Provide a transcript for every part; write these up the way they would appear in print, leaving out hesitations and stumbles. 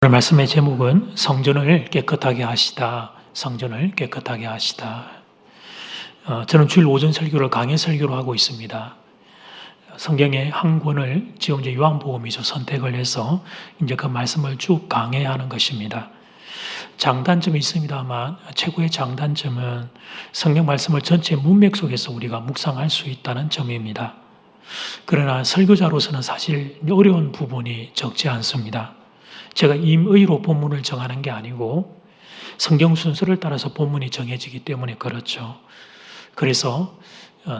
오늘 말씀의 제목은 성전을 깨끗하게 하시다. 성전을 깨끗하게 하시다. 저는 주일 오전 설교를 강해 설교로 하고 있습니다. 성경의 한 권을 지금 이제 요한복음이죠. 선택을 해서 이제 그 말씀을 쭉 강해하는 것입니다. 장단점이 있습니다만 최고의 장단점은 성경 말씀을 전체 문맥 속에서 우리가 묵상할 수 있다는 점입니다. 그러나 설교자로서는 사실 어려운 부분이 적지 않습니다. 제가 임의로 본문을 정하는 게 아니고 성경 순서를 따라서 본문이 정해지기 때문에 그렇죠. 그래서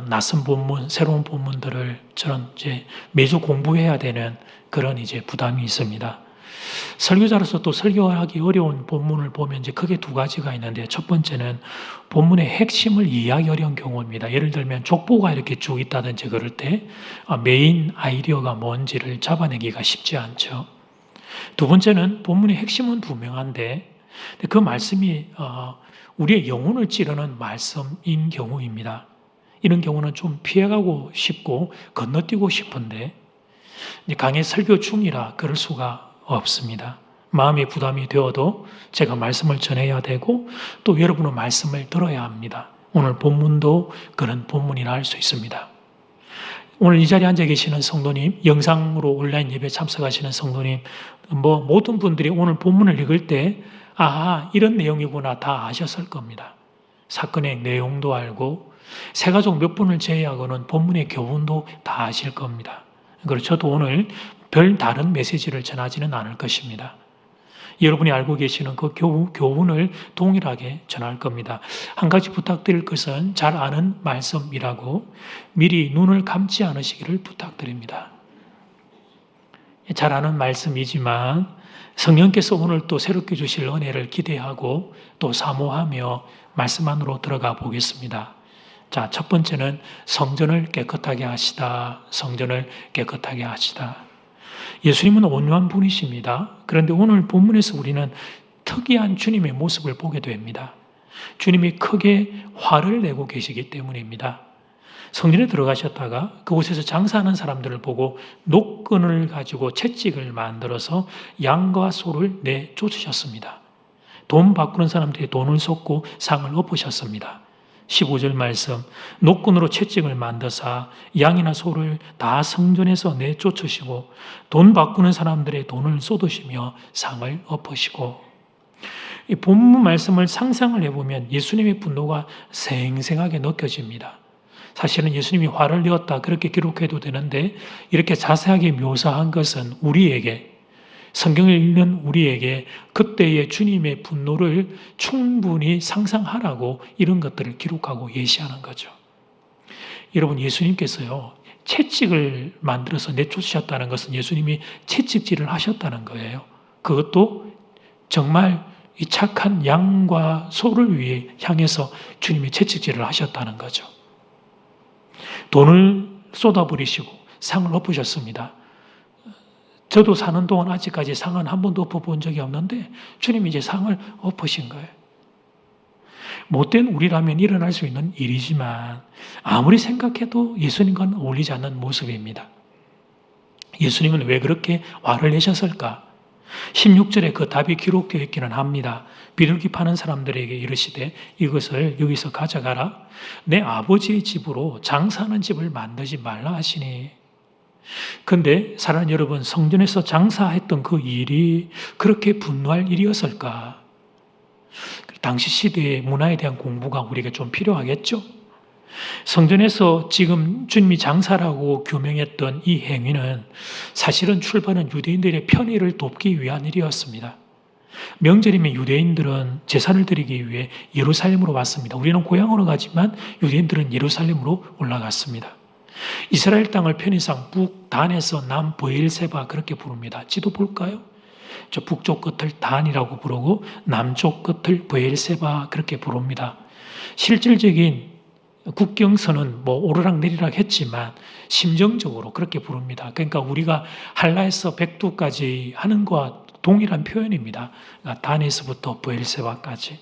낯선 본문, 새로운 본문들을 저는 이제 매주 공부해야 되는 그런 이제 부담이 있습니다. 설교자로서 또 설교하기 어려운 본문을 보면 이제 크게 두 가지가 있는데, 첫 번째는 본문의 핵심을 이해하기 어려운 경우입니다. 예를 들면 족보가 이렇게 쭉 있다든지 그럴 때 메인 아이디어가 뭔지를 잡아내기가 쉽지 않죠. 두 번째는 본문의 핵심은 분명한데 그 말씀이 우리의 영혼을 찌르는 말씀인 경우입니다. 이런 경우는 좀 피해가고 싶고 건너뛰고 싶은데 강의 설교 중이라 그럴 수가 없습니다. 마음의 부담이 되어도 제가 말씀을 전해야 되고 또 여러분의 말씀을 들어야 합니다. 오늘 본문도 그런 본문이라 할 수 있습니다. 오늘 이 자리에 앉아 계시는 성도님, 영상으로 온라인 예배 참석하시는 성도님, 모든 분들이 오늘 본문을 읽을 때 이런 내용이구나 다 아셨을 겁니다. 사건의 내용도 알고 세가족 몇 분을 제외하고는 본문의 교훈도 다 아실 겁니다. 그리고 저도 오늘 별 다른 메시지를 전하지는 않을 것입니다. 여러분이 알고 계시는 그 교훈을 동일하게 전할 겁니다. 한 가지 부탁드릴 것은 잘 아는 말씀이라고 미리 눈을 감지 않으시기를 부탁드립니다. 잘 아는 말씀이지만 성령께서 오늘 또 새롭게 주실 은혜를 기대하고 또 사모하며 말씀 안으로 들어가 보겠습니다. 자, 첫 번째는 성전을 깨끗하게 하시다. 성전을 깨끗하게 하시다. 예수님은 온유한 분이십니다. 그런데 오늘 본문에서 우리는 특이한 주님의 모습을 보게 됩니다. 주님이 크게 화를 내고 계시기 때문입니다. 성전에 들어가셨다가 그곳에서 장사하는 사람들을 보고 노끈을 가지고 채찍을 만들어서 양과 소를 내쫓으셨습니다. 돈 바꾸는 사람들이 돈을 쏟고 상을 엎으셨습니다. 15절 말씀, 노끈으로 채찍을 만드사 양이나 소를 다 성전에서 내쫓으시고 돈 바꾸는 사람들의 돈을 쏟으시며 상을 엎으시고. 이 본문 말씀을 상상을 해보면 예수님의 분노가 생생하게 느껴집니다. 사실은 예수님이 화를 내었다 그렇게 기록해도 되는데 이렇게 자세하게 묘사한 것은 우리에게, 성경을 읽는 우리에게 그때의 주님의 분노를 충분히 상상하라고 이런 것들을 기록하고 예시하는 거죠. 여러분, 예수님께서요, 채찍을 만들어서 내쫓으셨다는 것은 예수님이 채찍질을 하셨다는 거예요. 그것도 정말 이 착한 양과 소를 위해 향해서 주님이 채찍질을 하셨다는 거죠. 돈을 쏟아버리시고 상을 엎으셨습니다. 저도 사는 동안 아직까지 상은 한 번도 엎어본 적이 없는데 주님이 이제 상을 엎으신 거예요. 못된 우리라면 일어날 수 있는 일이지만 아무리 생각해도 예수님과는 어울리지 않는 모습입니다. 예수님은 왜 그렇게 화를 내셨을까? 16절에 그 답이 기록되어 있기는 합니다. 비둘기 파는 사람들에게 이르시되 이것을 여기서 가져가라. 내 아버지의 집으로 장사하는 집을 만들지 말라 하시니. 근데 사랑하는 여러분, 성전에서 장사했던 그 일이 그렇게 분노할 일이었을까? 당시 시대의 문화에 대한 공부가 우리에게 좀 필요하겠죠? 성전에서 지금 주님이 장사라고 규명했던 이 행위는 사실은 출발은 유대인들의 편의를 돕기 위한 일이었습니다. 명절이면 유대인들은 제사를 드리기 위해 예루살렘으로 왔습니다. 우리는 고향으로 가지만 유대인들은 예루살렘으로 올라갔습니다. 이스라엘 땅을 편의상 북단에서 남 브엘세바 그렇게 부릅니다. 지도 볼까요? 저 북쪽 끝을 단이라고 부르고 남쪽 끝을 브엘세바 그렇게 부릅니다. 실질적인 국경선은 오르락내리락 했지만 심정적으로 그렇게 부릅니다. 그러니까 우리가 한라에서 백두까지 하는 것과 동일한 표현입니다. 단에서부터 브엘세바까지.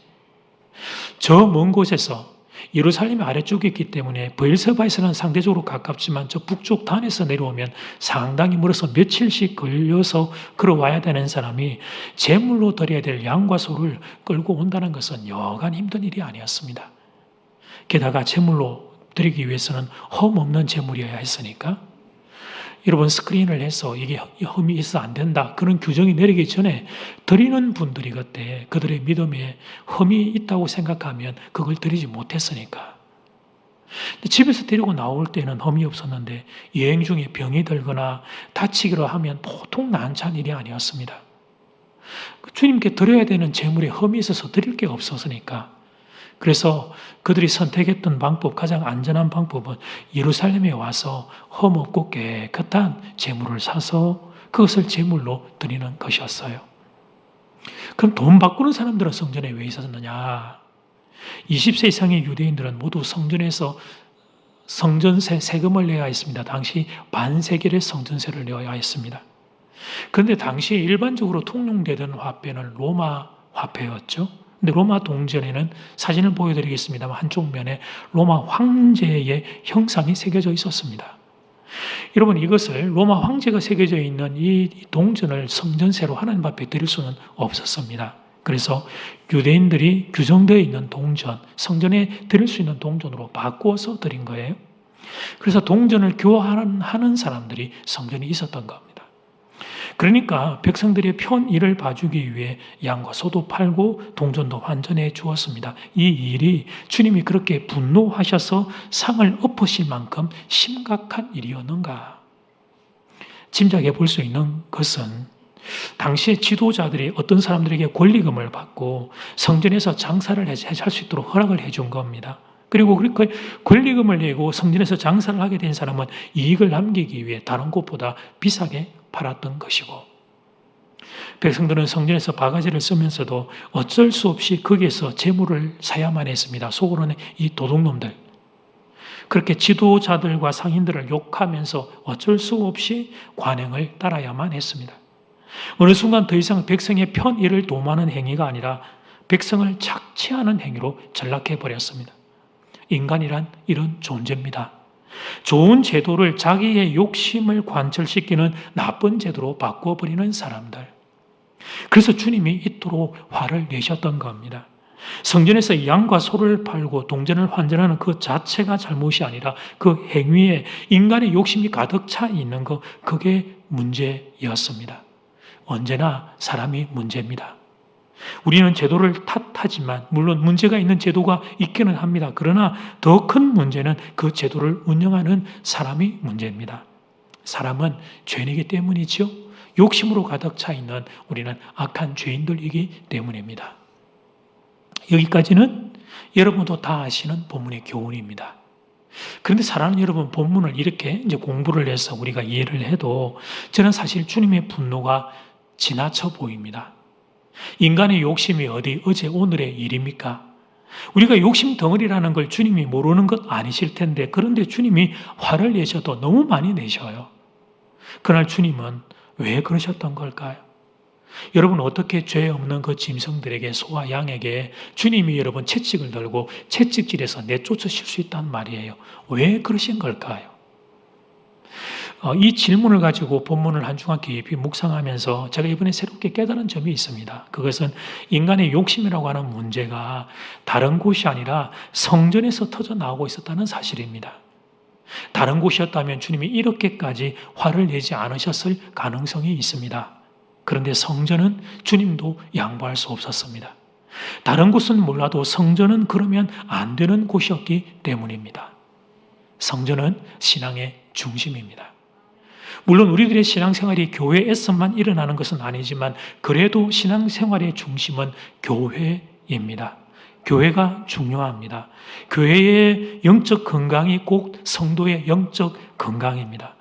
저 먼 곳에서 예루살렘이 아래쪽에 있기 때문에 브엘세바에서는 상대적으로 가깝지만 저 북쪽 단에서 내려오면 상당히 멀어서 며칠씩 걸려서 걸어와야 되는 사람이 제물로 드려야 될 양과 소를 끌고 온다는 것은 여간 힘든 일이 아니었습니다. 게다가 제물로 드리기 위해서는 흠 없는 제물이어야 했으니까 여러분 스크린을 해서 이게 흠이 있어 안 된다 그런 규정이 내리기 전에 드리는 분들이 그때 그들의 믿음에 흠이 있다고 생각하면 그걸 드리지 못했으니까. 집에서 데리고 나올 때는 흠이 없었는데 여행 중에 병이 들거나 다치기로 하면 보통 난처한 일이 아니었습니다. 주님께 드려야 되는 제물에 흠이 있어서 드릴 게 없었으니까. 그래서 그들이 선택했던 방법, 가장 안전한 방법은 예루살렘에 와서 흠없고 깨끗한 제물을 사서 그것을 제물로 드리는 것이었어요. 그럼 돈 바꾸는 사람들은 성전에 왜 있었느냐? 20세 이상의 유대인들은 모두 성전에서 성전세 세금을 내야 했습니다. 당시 반세겔의 성전세를 내야 했습니다. 그런데 당시에 일반적으로 통용되던 화폐는 로마 화폐였죠. 근데 로마 동전에는 사진을 보여드리겠습니다만 한쪽 면에 로마 황제의 형상이 새겨져 있었습니다. 여러분 이것을 로마 황제가 새겨져 있는 이 동전을 성전세로 하나님 앞에 드릴 수는 없었습니다. 그래서 유대인들이 규정되어 있는 동전, 성전에 드릴 수 있는 동전으로 바꾸어서 드린 거예요. 그래서 동전을 교환하는 사람들이 성전에 있었던 겁니다. 그러니까 백성들의 편의를 봐주기 위해 양과 소도 팔고 동전도 환전해 주었습니다. 이 일이 주님이 그렇게 분노하셔서 상을 엎으실 만큼 심각한 일이었는가? 짐작해 볼 수 있는 것은 당시의 지도자들이 어떤 사람들에게 권리금을 받고 성전에서 장사를 할 수 있도록 허락을 해준 겁니다. 그리고 그렇게 권리금을 내고 성전에서 장사를 하게 된 사람은 이익을 남기기 위해 다른 곳보다 비싸게 팔았던 것이고 백성들은 성전에서 바가지를 쓰면서도 어쩔 수 없이 거기에서 재물을 사야만 했습니다. 속으로는 이 도둑놈들. 그렇게 지도자들과 상인들을 욕하면서 어쩔 수 없이 관행을 따라야만 했습니다. 어느 순간 더 이상 백성의 편의를 도모하는 행위가 아니라 백성을 착취하는 행위로 전락해버렸습니다. 인간이란 이런 존재입니다. 좋은 제도를 자기의 욕심을 관철시키는 나쁜 제도로 바꿔버리는 사람들. 그래서 주님이 이토록 화를 내셨던 겁니다. 성전에서 양과 소를 팔고 동전을 환전하는 그 자체가 잘못이 아니라 그 행위에 인간의 욕심이 가득 차 있는 것, 그게 문제였습니다. 언제나 사람이 문제입니다. 우리는 제도를 탓하지만 물론 문제가 있는 제도가 있기는 합니다. 그러나 더 큰 문제는 그 제도를 운영하는 사람이 문제입니다. 사람은 죄인이기 때문이죠. 욕심으로 가득 차 있는 우리는 악한 죄인들이기 때문입니다. 여기까지는 여러분도 다 아시는 본문의 교훈입니다. 그런데 사랑하는 여러분, 본문을 이렇게 이제 공부를 해서 우리가 이해를 해도 저는 사실 주님의 분노가 지나쳐 보입니다. 인간의 욕심이 어제 오늘의 일입니까? 우리가 욕심 덩어리라는 걸 주님이 모르는 것 아니실 텐데 그런데 주님이 화를 내셔도 너무 많이 내셔요. 그날 주님은 왜 그러셨던 걸까요? 여러분 어떻게 죄 없는 그 짐승들에게 소와 양에게 주님이 여러분 채찍을 들고 채찍질해서 내쫓으실 수 있단 말이에요. 왜 그러신 걸까요? 이 질문을 가지고 본문을 한 주간 깊이 묵상하면서 제가 이번에 새롭게 깨달은 점이 있습니다. 그것은 인간의 욕심이라고 하는 문제가 다른 곳이 아니라 성전에서 터져 나오고 있었다는 사실입니다. 다른 곳이었다면 주님이 이렇게까지 화를 내지 않으셨을 가능성이 있습니다. 그런데 성전은 주님도 양보할 수 없었습니다. 다른 곳은 몰라도 성전은 그러면 안 되는 곳이었기 때문입니다. 성전은 신앙의 중심입니다. 물론 우리들의 신앙생활이 교회에서만 일어나는 것은 아니지만 그래도 신앙생활의 중심은 교회입니다. 교회가 중요합니다. 교회의 영적 건강이 꼭 성도의 영적 건강입니다.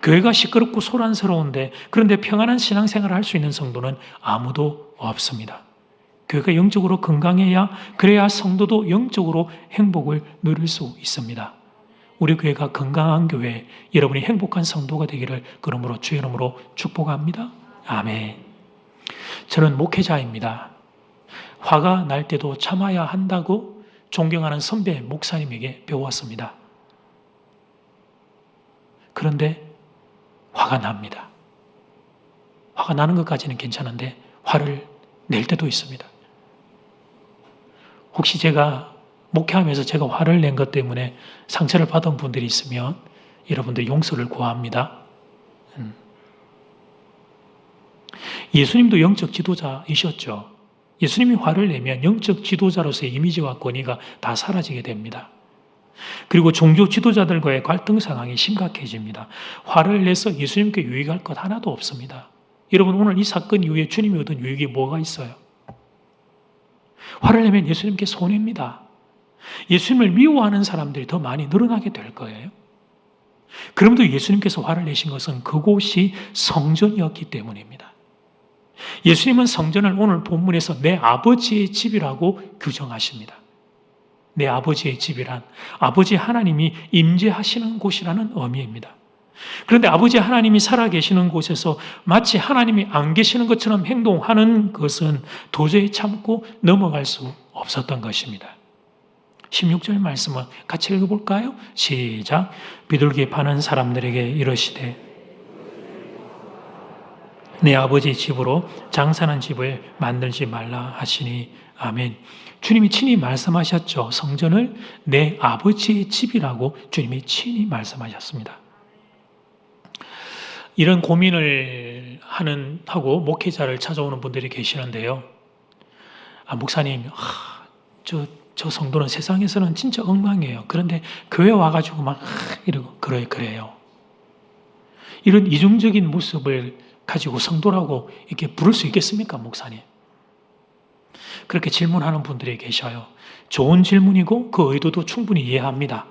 교회가 시끄럽고 소란스러운데 그런데 평안한 신앙생활을 할 수 있는 성도는 아무도 없습니다. 교회가 영적으로 건강해야 그래야 성도도 영적으로 행복을 누릴 수 있습니다. 우리 교회가 건강한 교회, 여러분이 행복한 성도가 되기를 그러므로 주의 이름으로 축복합니다. 아멘. 저는 목회자입니다. 화가 날 때도 참아야 한다고 존경하는 선배 목사님에게 배웠습니다. 그런데 화가 납니다. 화가 나는 것까지는 괜찮은데 화를 낼 때도 있습니다. 혹시 제가 목회하면서 제가 화를 낸 것 때문에 상처를 받은 분들이 있으면 여러분들 용서를 구합니다. 예수님도 영적 지도자이셨죠. 예수님이 화를 내면 영적 지도자로서의 이미지와 권위가 다 사라지게 됩니다. 그리고 종교 지도자들과의 갈등 상황이 심각해집니다. 화를 내서 예수님께 유익할 것 하나도 없습니다. 여러분, 오늘 이 사건 이후에 주님이 얻은 유익이 뭐가 있어요? 화를 내면 예수님께 손해입니다. 예수님을 미워하는 사람들이 더 많이 늘어나게 될 거예요. 그럼에도 예수님께서 화를 내신 것은 그곳이 성전이었기 때문입니다. 예수님은 성전을 오늘 본문에서 내 아버지의 집이라고 규정하십니다. 내 아버지의 집이란 아버지 하나님이 임재하시는 곳이라는 의미입니다. 그런데 아버지 하나님이 살아계시는 곳에서 마치 하나님이 안 계시는 것처럼 행동하는 것은 도저히 참고 넘어갈 수 없었던 것입니다. 16절 말씀을 같이 읽어볼까요? 시작. 비둘기 파는 사람들에게 이르시되 내 아버지 집으로 장사하는 집을 만들지 말라 하시니 아멘. 주님이 친히 말씀하셨죠. 성전을 내 아버지의 집이라고 주님이 친히 말씀하셨습니다. 이런 고민을 하고 목회자를 찾아오는 분들이 계시는데요. 목사님, 저 성도는 세상에서는 진짜 엉망이에요. 그런데 교회 와가지고 막 이러고 그래요. 이런 이중적인 모습을 가지고 성도라고 이렇게 부를 수 있겠습니까, 목사님? 그렇게 질문하는 분들이 계셔요. 좋은 질문이고 그 의도도 충분히 이해합니다.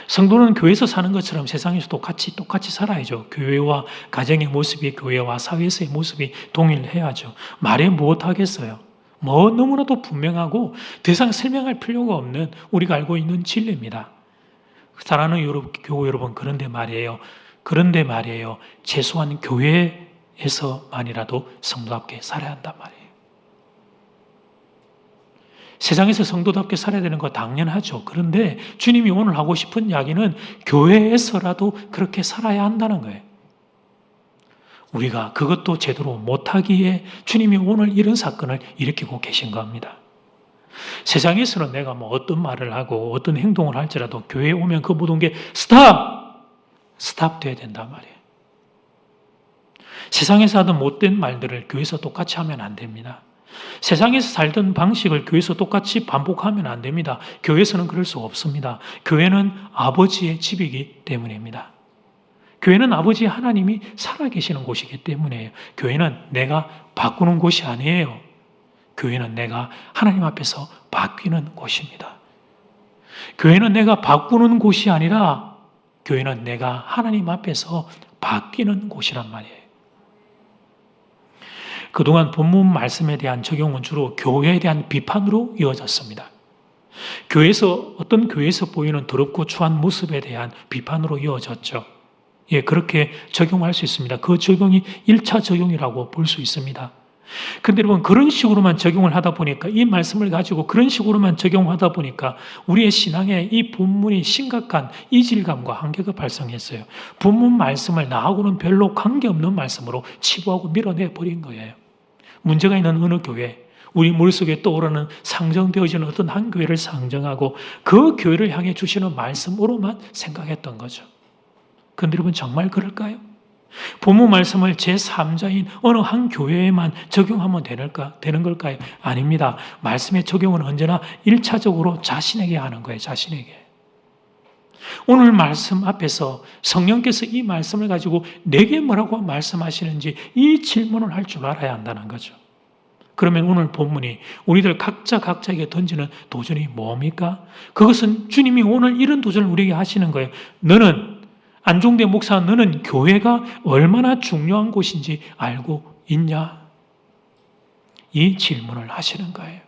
성도는 교회에서 사는 것처럼 세상에서도 똑같이 살아야죠. 교회와 가정의 모습이 교회와 사회에서의 모습이 동일해야죠. 말해 무엇하겠어요. 너무나도 분명하고 더 이상 설명할 필요가 없는 우리가 알고 있는 진리입니다. 사랑하는 교우 여러분, 그런데 말이에요. 최소한 교회에서만이라도 성도답게 살아야 한단 말이에요. 세상에서 성도답게 살아야 되는 거 당연하죠. 그런데 주님이 오늘 하고 싶은 이야기는 교회에서라도 그렇게 살아야 한다는 거예요. 우리가 그것도 제대로 못하기에 주님이 오늘 이런 사건을 일으키고 계신 겁니다. 세상에서는 내가 어떤 말을 하고 어떤 행동을 할지라도 교회에 오면 그 모든 게 스탑 돼야 된단 말이에요. 세상에서 하던 못된 말들을 교회에서 똑같이 하면 안 됩니다. 세상에서 살던 방식을 교회에서 똑같이 반복하면 안 됩니다. 교회에서는 그럴 수 없습니다. 교회는 아버지의 집이기 때문입니다. 교회는 아버지 하나님이 살아계시는 곳이기 때문이에요. 교회는 내가 바꾸는 곳이 아니에요. 교회는 내가 하나님 앞에서 바뀌는 곳입니다. 교회는 내가 바꾸는 곳이 아니라 교회는 내가 하나님 앞에서 바뀌는 곳이란 말이에요. 그동안 본문 말씀에 대한 적용은 주로 교회에 대한 비판으로 이어졌습니다. 어떤 교회에서 보이는 더럽고 추한 모습에 대한 비판으로 이어졌죠. 그렇게 적용할 수 있습니다. 그 적용이 1차 적용이라고 볼 수 있습니다. 근데 여러분, 그런 식으로만 적용을 하다 보니까, 이 말씀을 가지고 그런 식으로만 적용하다 보니까 우리의 신앙에 이 본문이 심각한 이질감과 한계가 발생했어요. 본문 말씀을 나하고는 별로 관계없는 말씀으로 치부하고 밀어내 버린 거예요. 문제가 있는 어느 교회, 우리 머릿속에 떠오르는 상정되어지는 어떤 한 교회를 상정하고 그 교회를 향해 주시는 말씀으로만 생각했던 거죠. 그런데 여러분, 정말 그럴까요? 본문 말씀을 제3자인 어느 한 교회에만 적용하면 되는 걸까요? 아닙니다. 말씀의 적용은 언제나 1차적으로 자신에게 하는 거예요. 자신에게. 오늘 말씀 앞에서 성령께서 이 말씀을 가지고 내게 뭐라고 말씀하시는지 이 질문을 할 줄 알아야 한다는 거죠. 그러면 오늘 본문이 우리들 각자에게 던지는 도전이 뭡니까? 그것은 주님이 오늘 이런 도전을 우리에게 하시는 거예요. 안종대 목사, 너는 교회가 얼마나 중요한 곳인지 알고 있냐? 이 질문을 하시는 거예요.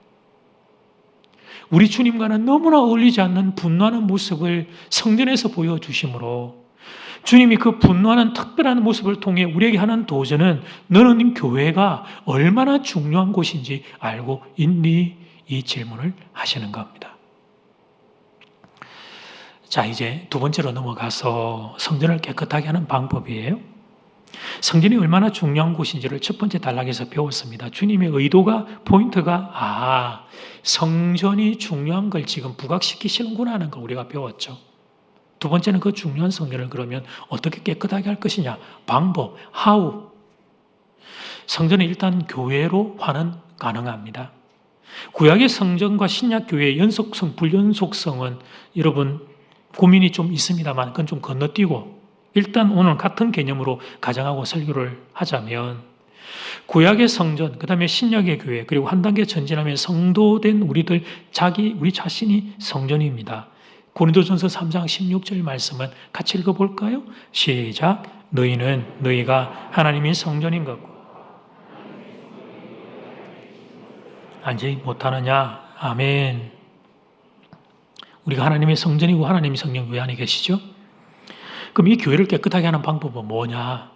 우리 주님과는 너무나 어울리지 않는 분노하는 모습을 성전에서 보여주심으로 주님이 그 분노하는 특별한 모습을 통해 우리에게 하는 도전은 너는 교회가 얼마나 중요한 곳인지 알고 있니? 이 질문을 하시는 겁니다. 자, 이제 두 번째로 넘어가서 성전을 깨끗하게 하는 방법이에요. 성전이 얼마나 중요한 곳인지를 첫 번째 단락에서 배웠습니다. 주님의 의도가, 포인트가 성전이 중요한 걸 지금 부각시키시는구나 하는 걸 우리가 배웠죠. 두 번째는 그 중요한 성전을 그러면 어떻게 깨끗하게 할 것이냐, 방법, how. 성전은 일단 교회로 환원 가능합니다. 구약의 성전과 신약 교회의 연속성, 불연속성은 여러분 고민이 좀 있습니다만 그건 좀 건너뛰고 일단 오늘 같은 개념으로 가정하고 설교를 하자면 구약의 성전, 그 다음에 신약의 교회, 그리고 한 단계 전진하면 성도된 우리 자신이 성전입니다. 고린도전서 3장 16절 말씀은 같이 읽어볼까요? 시작. 너희가 하나님의 성전인 것고 알지 못하느냐? 아멘. 우리가 하나님의 성전이고 하나님의 성령 왜 안에 계시죠? 그럼 이 교회를 깨끗하게 하는 방법은 뭐냐?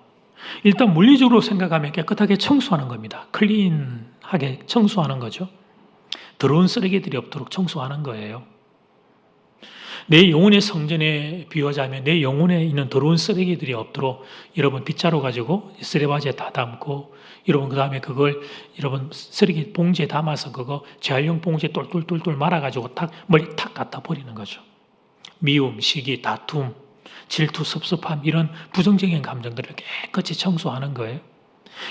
일단 물리적으로 생각하면 깨끗하게 청소하는 겁니다. 클린하게 청소하는 거죠. 더러운 쓰레기들이 없도록 청소하는 거예요. 내 영혼의 성전에 비유하자면 내 영혼에 있는 더러운 쓰레기들이 없도록 여러분 빗자루 가지고 쓰레바지에 다 담고 여러분 그 다음에 그걸 여러분 쓰레기 봉지에 담아서 그거 재활용 봉지에 똘똘똘똘 말아가지고 멀리 탁 갖다 버리는 거죠. 미움, 시기, 다툼, 질투, 섭섭함 이런 부정적인 감정들을 깨끗이 청소하는 거예요.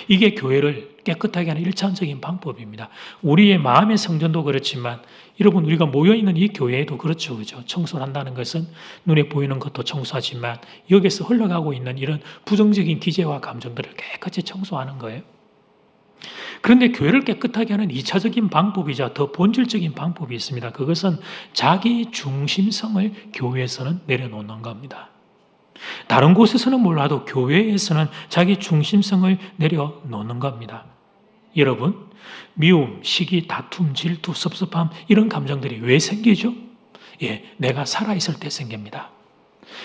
이게 교회를 깨끗하게 하는 일차원적인 방법입니다. 우리의 마음의 성전도 그렇지만 여러분 우리가 모여있는 이 교회에도 그렇죠. 그죠? 청소를 한다는 것은 눈에 보이는 것도 청소하지만 여기서 흘러가고 있는 이런 부정적인 기제와 감정들을 깨끗이 청소하는 거예요. 그런데 교회를 깨끗하게 하는 2차적인 방법이자 더 본질적인 방법이 있습니다. 그것은 자기 중심성을 교회에서는 내려놓는 겁니다. 다른 곳에서는 몰라도 교회에서는 자기 중심성을 내려놓는 겁니다. 여러분, 미움, 시기, 다툼, 질투, 섭섭함 이런 감정들이 왜 생기죠? 내가 살아있을 때 생깁니다.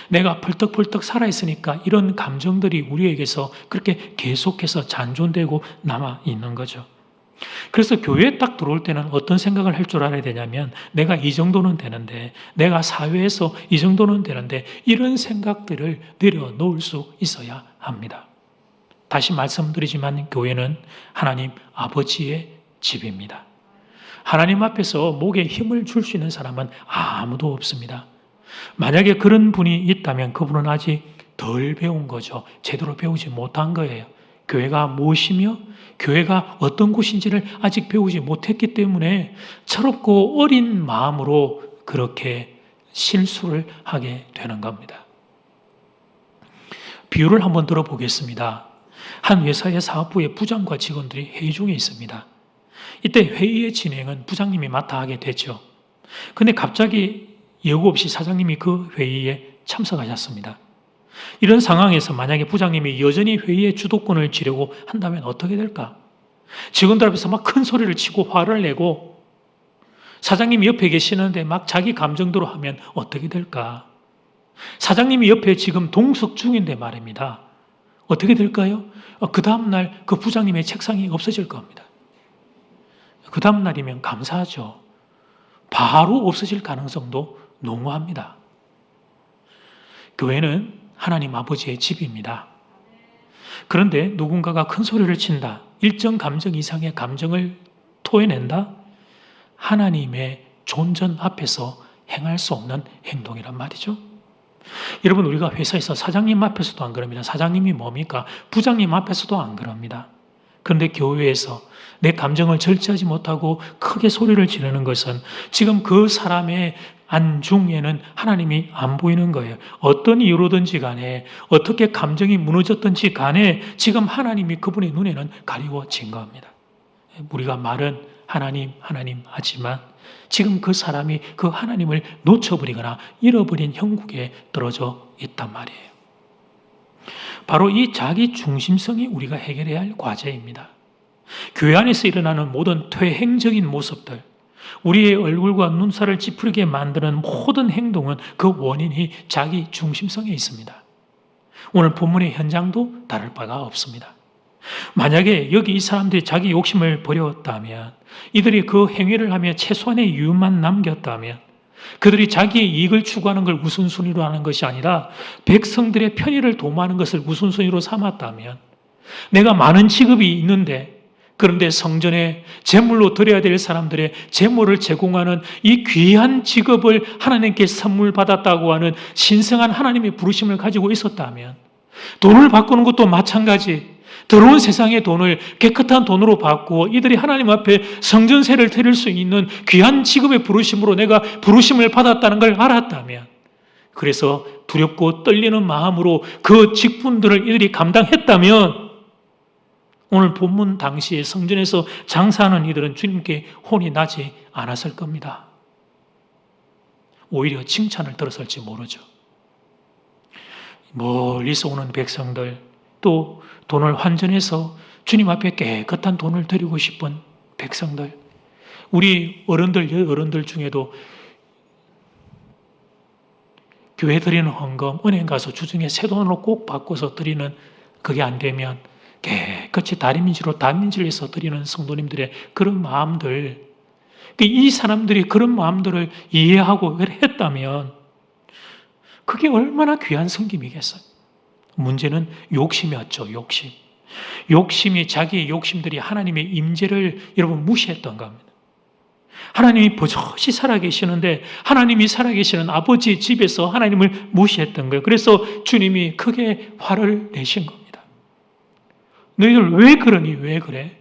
내가 펄떡펄떡 살아있으니까 이런 감정들이 우리에게서 그렇게 계속해서 잔존되고 남아있는 거죠. 그래서 교회에 딱 들어올 때는 어떤 생각을 할 줄 알아야 되냐면 내가 이 정도는 되는데 내가 사회에서 이 정도는 되는데 이런 생각들을 내려놓을 수 있어야 합니다. 다시 말씀드리지만 교회는 하나님 아버지의 집입니다. 하나님 앞에서 목에 힘을 줄 수 있는 사람은 아무도 없습니다. 만약에 그런 분이 있다면 그분은 아직 덜 배운 거죠. 제대로 배우지 못한 거예요. 교회가 무엇이며 교회가 어떤 곳인지를 아직 배우지 못했기 때문에 철없고 어린 마음으로 그렇게 실수를 하게 되는 겁니다. 비유를 한번 들어보겠습니다. 한 회사의 사업부의 부장과 직원들이 회의 중에 있습니다. 이때 회의의 진행은 부장님이 맡아 하게 되죠. 근데 갑자기 예고 없이 사장님이 그 회의에 참석하셨습니다. 이런 상황에서 만약에 부장님이 여전히 회의의 주도권을 쥐려고 한다면 어떻게 될까? 직원들 앞에서 막 큰 소리를 치고 화를 내고 사장님이 옆에 계시는데 막 자기 감정대로 하면 어떻게 될까? 사장님이 옆에 지금 동석 중인데 말입니다. 어떻게 될까요? 그 다음날 그 부장님의 책상이 없어질 겁니다. 그 다음날이면 감사하죠. 바로 없어질 가능성도 농후합니다. 교회는 하나님 아버지의 집입니다. 그런데 누군가가 큰 소리를 친다. 일정 감정 이상의 감정을 토해낸다. 하나님의 존전 앞에서 행할 수 없는 행동이란 말이죠. 여러분 우리가 회사에서 사장님 앞에서도 안 그럽니다. 사장님이 뭡니까? 부장님 앞에서도 안 그럽니다. 그런데 교회에서 내 감정을 절제하지 못하고 크게 소리를 지르는 것은 지금 그 사람의 안중에는 하나님이 안 보이는 거예요. 어떤 이유로든지 간에 어떻게 감정이 무너졌든지 간에 지금 하나님이 그분의 눈에는 가리워진 겁니다. 우리가 말은 하나님 하지만 지금 그 사람이 그 하나님을 놓쳐버리거나 잃어버린 형국에 떨어져 있단 말이에요. 바로 이 자기 중심성이 우리가 해결해야 할 과제입니다. 교회 안에서 일어나는 모든 퇴행적인 모습들, 우리의 얼굴과 눈살을 찌푸리게 만드는 모든 행동은 그 원인이 자기 중심성에 있습니다. 오늘 본문의 현장도 다를 바가 없습니다. 만약에 여기 이 사람들이 자기 욕심을 버렸다면, 이들이 그 행위를 하며 최소한의 이유만 남겼다면 그들이 자기의 이익을 추구하는 걸 우선순위로 하는 것이 아니라 백성들의 편의를 도모하는 것을 우선순위로 삼았다면, 내가 많은 직업이 있는데 그런데 성전에 제물로 드려야 될 사람들의 제물을 제공하는 이 귀한 직업을 하나님께 선물 받았다고 하는 신성한 하나님의 부르심을 가지고 있었다면, 돈을 바꾸는 것도 마찬가지, 더러운 세상의 돈을 깨끗한 돈으로 바꾸어 이들이 하나님 앞에 성전세를 드릴 수 있는 귀한 직업의 부르심으로 내가 부르심을 받았다는 걸 알았다면, 그래서 두렵고 떨리는 마음으로 그 직분들을 이들이 감당했다면, 오늘 본문 당시에 성전에서 장사하는 이들은 주님께 혼이 나지 않았을 겁니다. 오히려 칭찬을 들었을지 모르죠. 멀리서 오는 백성들, 또 돈을 환전해서 주님 앞에 깨끗한 돈을 드리고 싶은 백성들, 우리 어른들 중에도 교회 드리는 헌금, 은행 가서 주중에 새 돈으로 꼭 바꿔서 드리는, 그게 안 되면 깨끗이 다림질로 해서 드리는 성도님들의 그런 마음들, 이 사람들이 그런 마음들을 이해하고 했다면 그게 얼마나 귀한 섬김이겠어요. 문제는 욕심이었죠. 욕심이, 자기의 욕심들이 하나님의 임재를 여러분 무시했던 겁니다. 하나님이 버젓이 살아계시는데, 하나님이 살아계시는 아버지 집에서 하나님을 무시했던 거예요. 그래서 주님이 크게 화를 내신 겁니다. 너희들 왜 그러니? 왜 그래?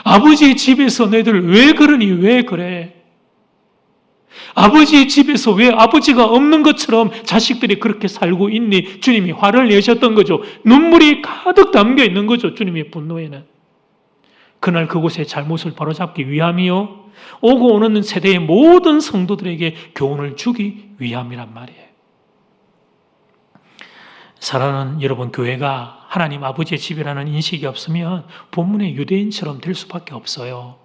아버지의 집에서 너희들 왜 그러니? 왜 그래? 아버지의 집에서 왜 아버지가 없는 것처럼 자식들이 그렇게 살고 있니? 주님이 화를 내셨던 거죠. 눈물이 가득 담겨 있는 거죠. 주님의 분노에는. 그날 그곳의 잘못을 바로잡기 위함이요, 오고 오는 세대의 모든 성도들에게 교훈을 주기 위함이란 말이에요. 사랑하는 여러분, 교회가 하나님 아버지의 집이라는 인식이 없으면 본문의 유대인처럼 될 수밖에 없어요.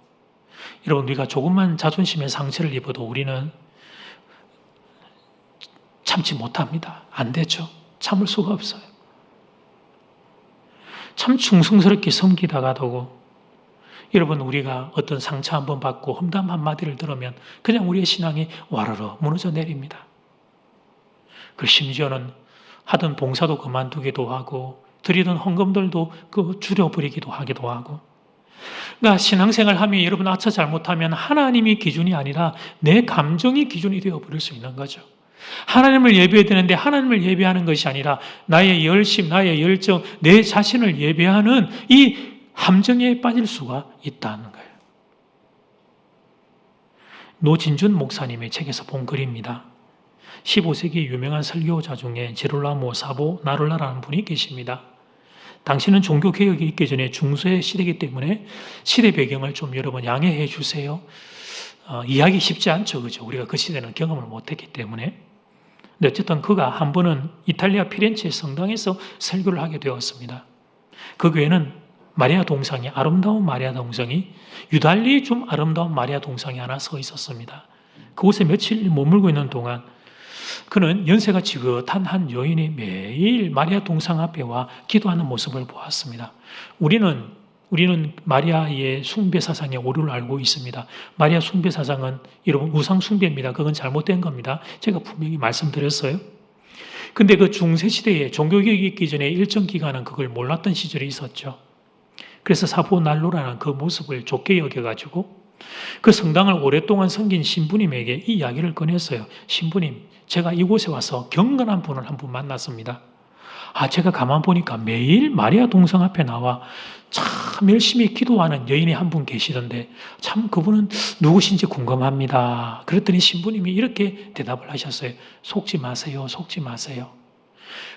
여러분, 우리가 조금만 자존심의 상처를 입어도 우리는 참지 못합니다. 안 되죠. 참을 수가 없어요. 참 충성스럽게 섬기다가도 여러분, 우리가 어떤 상처 한번 받고 험담 한마디를 들으면 그냥 우리의 신앙이 와르르 무너져 내립니다. 그 심지어는 하던 봉사도 그만두기도 하고 드리던 헌금들도 줄여버리기도 하기도 하고. 그러니까 신앙생활 하면 여러분, 아차 잘못하면 하나님이 기준이 아니라 내 감정이 기준이 되어버릴 수 있는 거죠. 하나님을 예배해야 되는데 하나님을 예배하는 것이 아니라 나의 열심, 나의 열정, 내 자신을 예배하는 이 함정에 빠질 수가 있다는 거예요. 노진준 목사님의 책에서 본 글입니다. 15세기 유명한 설교자 중에 제롤라모 사보 나룰라라는 분이 계십니다. 당시는 종교개혁이 있기 전에 중세 시대이기 때문에 시대 배경을 좀 여러분 양해해 주세요. 이해하기 쉽지 않죠. 그죠? 우리가 그 시대는 경험을 못했기 때문에. 근데 어쨌든 그가 한 번은 이탈리아 피렌체 성당에서 설교를 하게 되었습니다. 그 교회는 마리아 동상이, 아름다운 마리아 동상이, 유달리 좀 아름다운 마리아 동상이 하나 서 있었습니다. 그곳에 며칠 머물고 있는 동안 그는 연세가 지긋한 한 여인이 매일 마리아 동상 앞에 와 기도하는 모습을 보았습니다. 우리는 마리아의 숭배 사상의 오류를 알고 있습니다. 마리아 숭배 사상은 여러분 우상 숭배입니다. 그건 잘못된 겁니다. 제가 분명히 말씀드렸어요. 근데 그 중세시대에 종교개혁이 있기 전에 일정 기간은 그걸 몰랐던 시절이 있었죠. 그래서 사보 난로라는 그 모습을 좋게 여겨가지고 그 성당을 오랫동안 섬긴 신부님에게 이 이야기를 꺼냈어요. 신부님, 제가 이곳에 와서 경건한 분을 한 분 만났습니다. 제가 가만 보니까 매일 마리아 동상 앞에 나와 참 열심히 기도하는 여인이 한 분 계시던데 참 그분은 누구신지 궁금합니다. 그랬더니 신부님이 이렇게 대답을 하셨어요. 속지 마세요. 속지 마세요.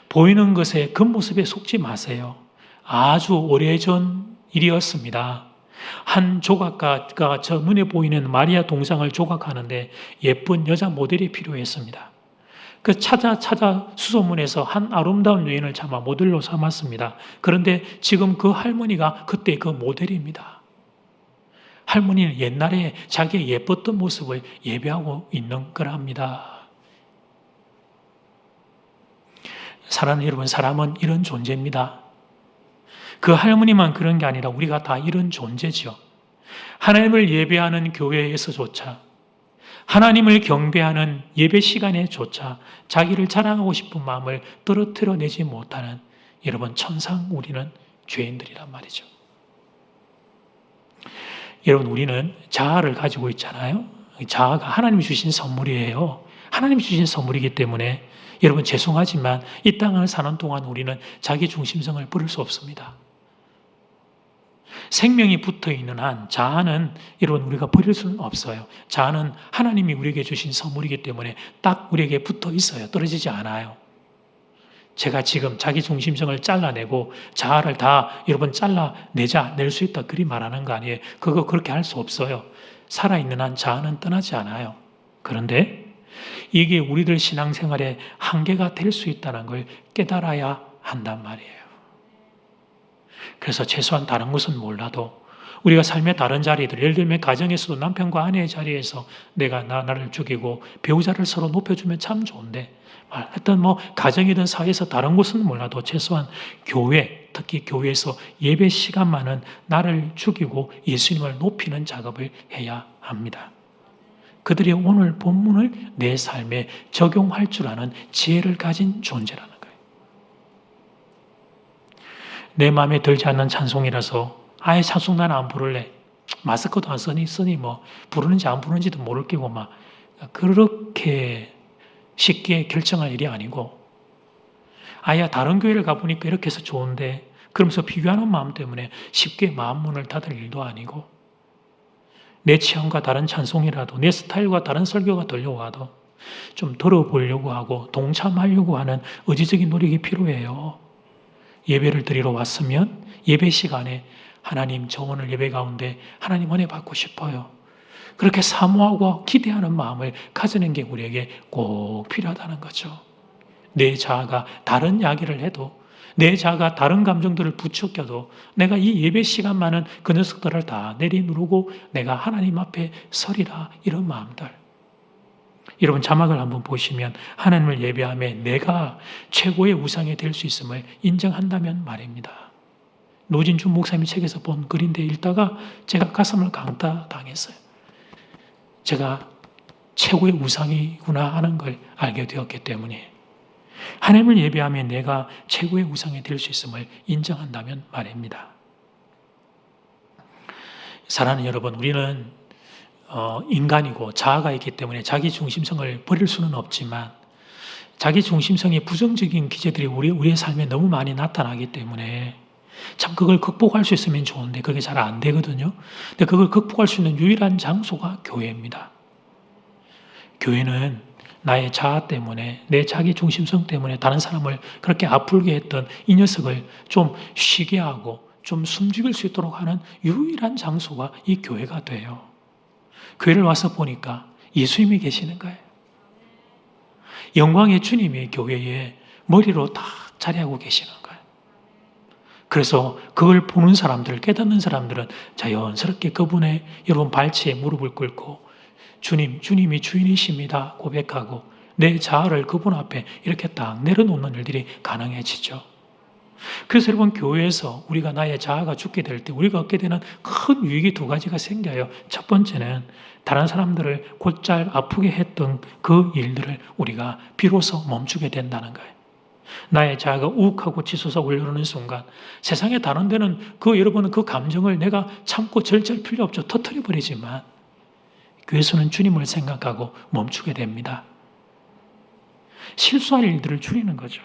보이는 것에 겉모습에 속지 마세요. 아주 오래전 일이었습니다. 한 조각가가 저 눈에 보이는 마리아 동상을 조각하는데 예쁜 여자 모델이 필요했습니다. 그 찾아 수소문해서 한 아름다운 여인을 잡아 모델로 삼았습니다. 그런데 지금 그 할머니가 그때 그 모델입니다. 할머니는 옛날에 자기의 예뻤던 모습을 예배하고 있는 거랍니다. 사랑하는 여러분, 사람은 이런 존재입니다. 그 할머니만 그런 게 아니라 우리가 다 이런 존재죠. 하나님을 예배하는 교회에서조차 하나님을 경배하는 예배 시간에조차 자기를 자랑하고 싶은 마음을 떨어뜨려내지 못하는 여러분 천상 우리는 죄인들이란 말이죠. 여러분 우리는 자아를 가지고 있잖아요. 자아가 하나님이 주신 선물이에요. 하나님이 주신 선물이기 때문에 여러분 죄송하지만 이 땅을 사는 동안 우리는 자기 중심성을 버릴 수 없습니다. 생명이 붙어있는 한 자아는 여러분 우리가 버릴 수는 없어요. 자아는 하나님이 우리에게 주신 선물이기 때문에 딱 우리에게 붙어 있어요. 떨어지지 않아요. 제가 지금 자기 중심성을 잘라내고 자아를 다 여러분 낼 수 있다 그리 말하는 거 아니에요. 그거 그렇게 할 수 없어요. 살아있는 한 자아는 떠나지 않아요. 그런데 이게 우리들 신앙생활의 한계가 될 수 있다는 걸 깨달아야 한단 말이에요. 그래서 최소한 다른 것은 몰라도 우리가 삶의 다른 자리들, 예를 들면 가정에서도 남편과 아내의 자리에서 내가 나를 죽이고 배우자를 서로 높여주면 참 좋은데 하여튼 가정이든 사회에서 다른 곳은 몰라도 최소한 교회, 특히 교회에서 예배 시간만은 나를 죽이고 예수님을 높이는 작업을 해야 합니다. 그들이 오늘 본문을 내 삶에 적용할 줄 아는 지혜를 가진 존재라는 거예요. 내 마음에 들지 않는 찬송이라서 아예 찬송 나는 안 부를래. 마스크도 안 쓰니 부르는지 안 부르는지도 모를 끼고 그렇게 쉽게 결정할 일이 아니고 아예 다른 교회를 가보니까 이렇게 해서 좋은데 그러면서 비교하는 마음 때문에 쉽게 마음 문을 닫을 일도 아니고 내 취향과 다른 찬송이라도 내 스타일과 다른 설교가 들려와도 좀 들어보려고 하고 동참하려고 하는 의지적인 노력이 필요해요. 예배를 드리러 왔으면 예배 시간에 하나님 저 오늘 예배 가운데 하나님 은혜 받고 싶어요. 그렇게 사모하고 기대하는 마음을 가지는 게 우리에게 꼭 필요하다는 거죠. 내 자아가 다른 이야기를 해도 내 자아가 다른 감정들을 부추겨도 내가 이 예배 시간만은 그 녀석들을 다 내리누르고 내가 하나님 앞에 서리라 이런 마음들. 여러분 자막을 한번 보시면 하나님을 예배하며 내가 최고의 우상이 될 수 있음을 인정한다면 말입니다. 노진준 목사님이 책에서 본 글인데 읽다가 제가 가슴을 강타 당했어요. 제가 최고의 우상이구나 하는 걸 알게 되었기 때문에 하나님을 예배하며 내가 최고의 우상이 될 수 있음을 인정한다면 말입니다. 사랑하는 여러분, 우리는 인간이고 자아가 있기 때문에 자기 중심성을 버릴 수는 없지만 자기 중심성의 부정적인 기제들이 우리의 삶에 너무 많이 나타나기 때문에 참 그걸 극복할 수 있으면 좋은데 그게 잘 안 되거든요. 근데 그걸 극복할 수 있는 유일한 장소가 교회입니다. 교회는 나의 자아 때문에 내 자기 중심성 때문에 다른 사람을 그렇게 아프게 했던 이 녀석을 좀 쉬게 하고 좀 숨죽일 수 있도록 하는 유일한 장소가 이 교회가 돼요. 교회를 와서 보니까 예수님이 계시는 거예요. 영광의 주님이 교회에 머리로 다 자리하고 계시는 거예요. 그래서 그걸 보는 사람들, 깨닫는 사람들은 자연스럽게 그분의 여러분 발치에 무릎을 꿇고 주님이 주인이십니다 고백하고 내 자아를 그분 앞에 이렇게 딱 내려놓는 일들이 가능해지죠. 그래서 여러분 교회에서 우리가 나의 자아가 죽게 될 때 우리가 얻게 되는 큰 유익이 두 가지가 생겨요. 첫 번째는 다른 사람들을 곧잘 아프게 했던 그 일들을 우리가 비로소 멈추게 된다는 거예요. 나의 자아가 우욱하고 치솟아 올라오는 순간 세상에 다른 데는 여러분은 그 감정을 내가 참고 절제할 필요 없죠. 터뜨려버리지만 교회에서는 주님을 생각하고 멈추게 됩니다. 실수할 일들을 줄이는 거죠.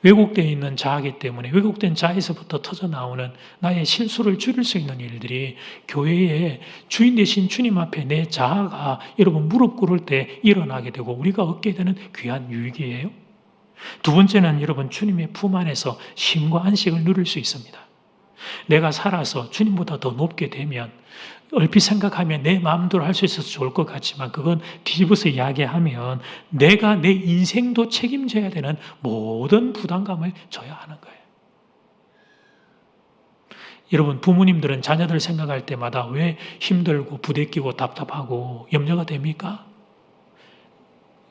왜곡되어 있는 자아이기 때문에 왜곡된 자아에서부터 터져나오는 나의 실수를 줄일 수 있는 일들이 교회의 주인 되신 주님 앞에 내 자아가 여러분 무릎 꿇을 때 일어나게 되고 우리가 얻게 되는 귀한 유익이에요. 두 번째는 여러분 주님의 품 안에서 쉼과 안식을 누릴 수 있습니다. 내가 살아서 주님보다 더 높게 되면 얼핏 생각하면 내 마음대로 할 수 있어서 좋을 것 같지만 그건 뒤집어서 이야기하면 내가 내 인생도 책임져야 되는 모든 부담감을 져야 하는 거예요. 여러분 부모님들은 자녀들 생각할 때마다 왜 힘들고 부대끼고 답답하고 염려가 됩니까?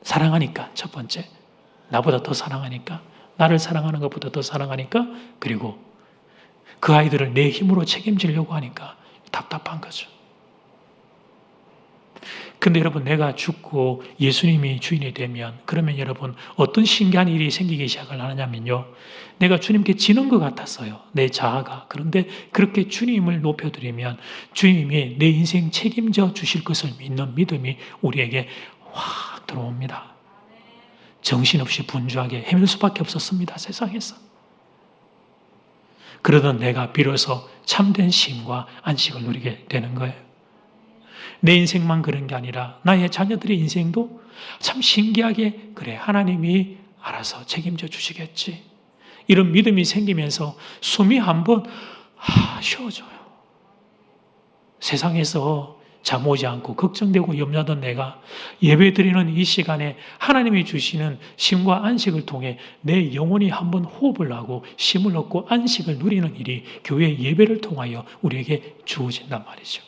사랑하니까 첫 번째. 나보다 더 사랑하니까. 나를 사랑하는 것보다 더 사랑하니까. 그리고 그 아이들을 내 힘으로 책임지려고 하니까 답답한 거죠. 근데 여러분, 내가 죽고 예수님이 주인이 되면, 그러면 여러분 어떤 신기한 일이 생기기 시작을 하냐면요, 내가 주님께 지는 것 같았어요, 내 자아가. 그런데 그렇게 주님을 높여드리면 주님이 내 인생 책임져 주실 것을 믿는 믿음이 우리에게 확 들어옵니다. 정신없이 분주하게 헤맬 수밖에 없었습니다, 세상에서. 그러던 내가 비로소 참된 쉼과 안식을 누리게 되는 거예요. 내 인생만 그런 게 아니라 나의 자녀들의 인생도 참 신기하게, 그래, 하나님이 알아서 책임져 주시겠지, 이런 믿음이 생기면서 숨이 한번 쉬어져요. 세상에서 잠 오지 않고 걱정되고 염려하던 내가 예배드리는 이 시간에 하나님이 주시는 쉼과 안식을 통해 내 영혼이 한번 호흡을 하고 쉼을 얻고 안식을 누리는 일이 교회 예배를 통하여 우리에게 주어진단 말이죠.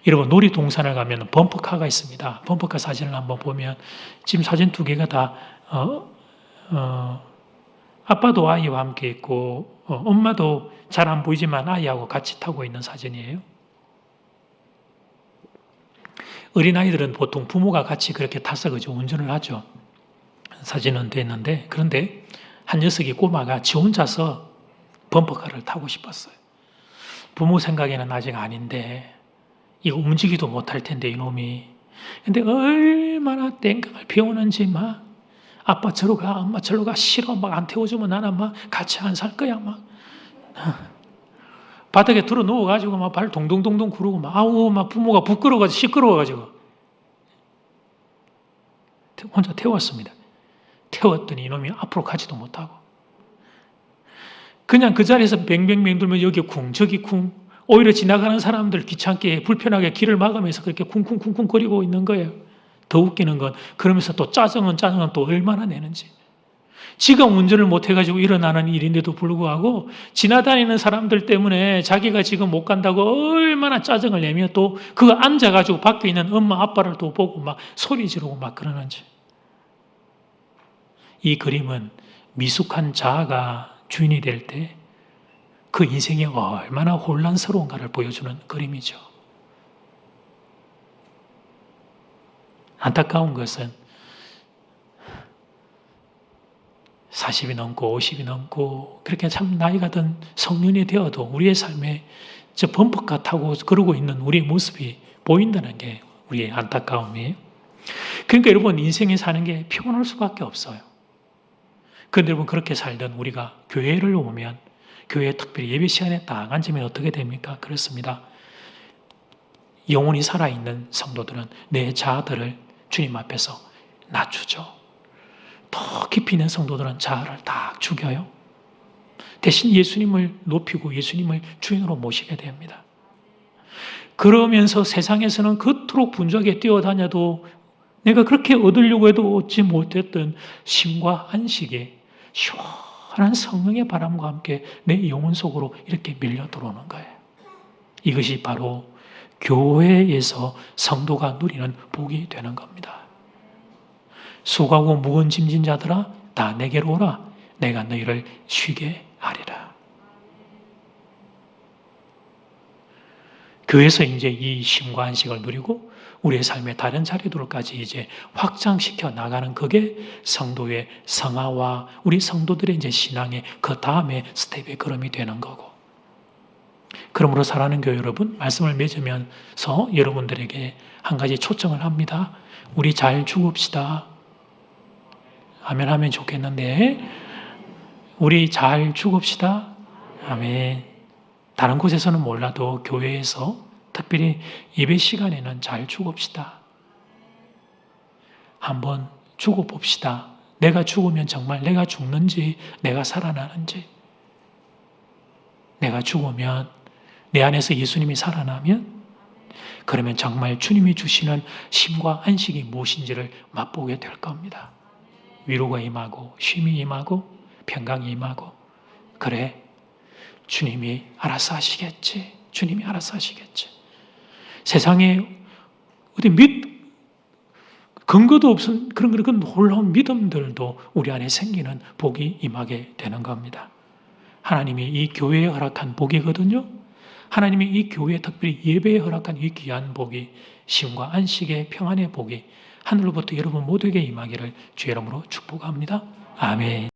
여러분, 놀이동산을 가면 범퍼카가 있습니다. 범퍼카 사진을 한번 보면 지금 사진 두 개가 다 아빠도 아이와 함께 있고 엄마도 잘 안 보이지만 아이하고 같이 타고 있는 사진이에요. 어린아이들은 보통 부모가 같이 그렇게 타서 그저 운전을 하죠. 사진은 됐는데, 그런데 한 녀석이, 꼬마가 지 혼자서 범퍼카를 타고 싶었어요. 부모 생각에는 아직 아닌데 이거 움직이도 못할 텐데 이놈이. 근데 얼마나 땡깡을 피우는지, 막 아빠 저로 가, 엄마 저로 가, 싫어, 막 안 태워주면 나는 막 같이 안 살 거야, 막 바닥에 들어 누워가지고 막 발 동동동동 구르고 막, 아우, 막 부모가 부끄러워가지고 시끄러워가지고 혼자 태웠습니다. 태웠더니 이놈이 앞으로 가지도 못하고 그냥 그 자리에서 뱅뱅뱅 돌면 여기 쿵 저기 쿵, 오히려 지나가는 사람들 귀찮게 불편하게 길을 막으면서 그렇게 쿵쿵쿵쿵 거리고 있는 거예요. 더 웃기는 건 그러면서 또 짜증은 또 얼마나 내는지. 지가 운전을 못해가지고 일어나는 일인데도 불구하고 지나다니는 사람들 때문에 자기가 지금 못 간다고 얼마나 짜증을 내며 또 그거 앉아가지고 밖에 있는 엄마 아빠를 또 보고 막 소리 지르고 막 그러는지. 이 그림은 미숙한 자아가 주인이 될 때 그 인생이 얼마나 혼란스러운가를 보여주는 그림이죠. 안타까운 것은 40이 넘고 50이 넘고 그렇게 참 나이가 든 성년이 되어도 우리의 삶에 저 범퍼카 타고 그러고 있는 우리의 모습이 보인다는 게 우리의 안타까움이에요. 그러니까 여러분, 인생에 사는 게 피곤할 수밖에 없어요. 그런데 여러분, 그렇게 살던 우리가 교회를 오면, 교회 특별히 예배 시간에 딱 앉으면 어떻게 됩니까? 그렇습니다. 영혼이 살아있는 성도들은 내 자아들을 주님 앞에서 낮추죠. 더 깊이 있는 성도들은 자아를 딱 죽여요. 대신 예수님을 높이고 예수님을 주인으로 모시게 됩니다. 그러면서 세상에서는 그토록 분주하게 뛰어다녀도 내가 그렇게 얻으려고 해도 얻지 못했던 쉼과 안식에 시원한 성령의 바람과 함께 내 영혼 속으로 이렇게 밀려 들어오는 거예요. 이것이 바로 교회에서 성도가 누리는 복이 되는 겁니다. 수고하고 무거운 짐진 자들아 다 내게로 오라, 내가 너희를 쉬게 하리라. 교회에서 이제 이 쉼과 안식을 누리고 우리의 삶의 다른 자리들까지 이제 확장시켜 나가는 그게 성도의 성화와 우리 성도들의 이제 신앙의 그 다음에 스텝의 걸음이 되는 거고. 그러므로 사랑하는 교회 여러분, 말씀을 맺으면서 여러분들에게 한 가지 초청을 합니다. 우리 잘 죽읍시다. 아멘 하면 좋겠는데, 우리 잘 죽읍시다. 아멘. 다른 곳에서는 몰라도 교회에서 특별히 예배 시간에는 잘 죽읍시다. 한번 죽어봅시다. 내가 죽으면 정말 내가 죽는지 내가 살아나는지, 내가 죽으면 내 안에서 예수님이 살아나면 그러면 정말 주님이 주시는 쉼과 안식이 무엇인지를 맛보게 될 겁니다. 위로가 임하고 쉼이 임하고 평강이 임하고, 그래, 주님이 알아서 하시겠지. 주님이 알아서 하시겠지. 세상에 어디 근거도 없은 그런 놀라운 믿음들도 우리 안에 생기는 복이 임하게 되는 겁니다. 하나님이 이 교회에 허락한 복이거든요. 하나님이 이 교회 특별히 예배에 허락한 이 귀한 복이 쉼과 안식의 평안의 복이 하늘로부터 여러분 모두에게 임하기를 주의 이름으로 축복합니다. 아멘.